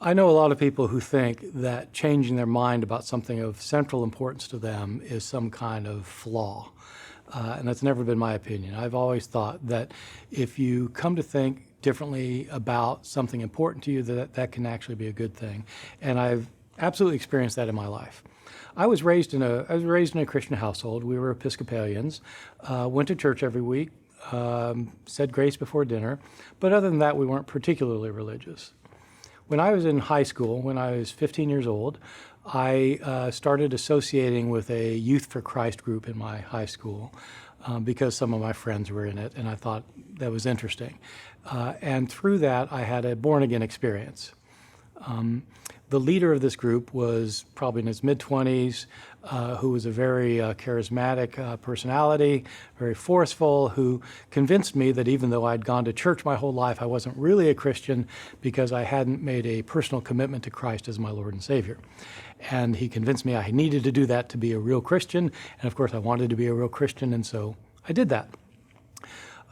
I know a lot of people who think that changing their mind about something of central importance to them is some kind of flaw. And that's never been my opinion. I've always thought that if you come to think differently about something important to you, that can actually be a good thing. And I've absolutely experienced that in my life. I was raised in a Christian household. We were Episcopalians, went to church every week, said grace before dinner, but other than that, we weren't particularly religious. When I was in high school, when I was 15 years old, I started associating with a Youth for Christ group in my high school because some of my friends were in it, and I thought that was interesting. And through that, I had a born-again experience. The leader of this group was probably in his mid-20s, who was a very charismatic personality, very forceful, who convinced me that even though I'd gone to church my whole life, I wasn't really a Christian because I hadn't made a personal commitment to Christ as my Lord and Savior. And he convinced me I needed to do that to be a real Christian, and of course I wanted to be a real Christian, and so I did that.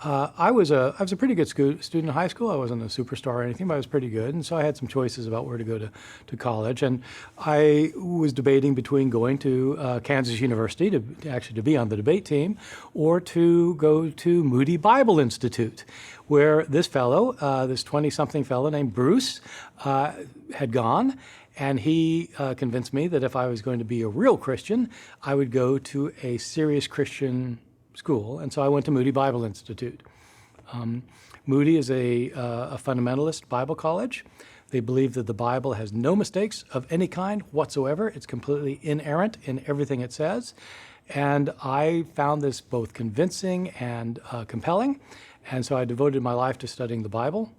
I was a pretty good student in high school. I wasn't a superstar or anything, but I was pretty good. And so I had some choices about where to go to college. And I was debating between going to Kansas University to be on the debate team, or to go to Moody Bible Institute, where this fellow, this 20-something fellow named Bruce, had gone. And he convinced me that if I was going to be a real Christian, I would go to a serious Christian school, and so I went to Moody Bible Institute. Moody is a fundamentalist Bible college. They believe that the Bible has no mistakes of any kind whatsoever. It's completely inerrant in everything it says. And I found this both convincing and compelling, and so I devoted my life to studying the Bible.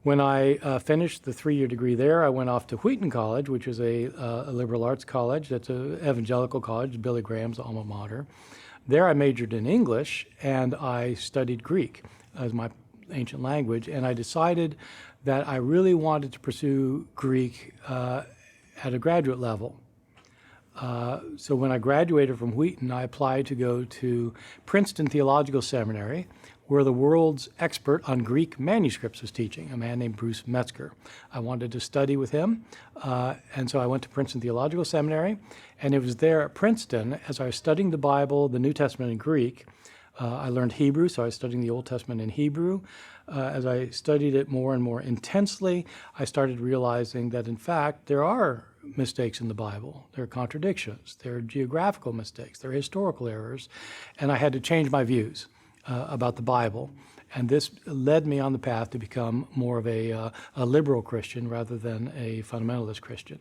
When I finished the 3-year degree there, I went off to Wheaton College, which is a liberal arts college. That's an evangelical college, Billy Graham's alma mater. There I majored in English, and I studied Greek as my ancient language, and I decided that I really wanted to pursue Greek at a graduate level. So when I graduated from Wheaton, I applied to go to Princeton Theological Seminary, where the world's expert on Greek manuscripts was teaching, a man named Bruce Metzger. I wanted to study with him, and so I went to Princeton Theological Seminary, and it was there at Princeton, as I was studying the Bible, the New Testament in Greek. I learned Hebrew, so I was studying the Old Testament in Hebrew. As I studied it more and more intensely, I started realizing that, in fact, there are mistakes in the Bible. There are contradictions. There are geographical mistakes. There are historical errors. And I had to change my views about the Bible. And this led me on the path to become more of a liberal Christian rather than a fundamentalist Christian.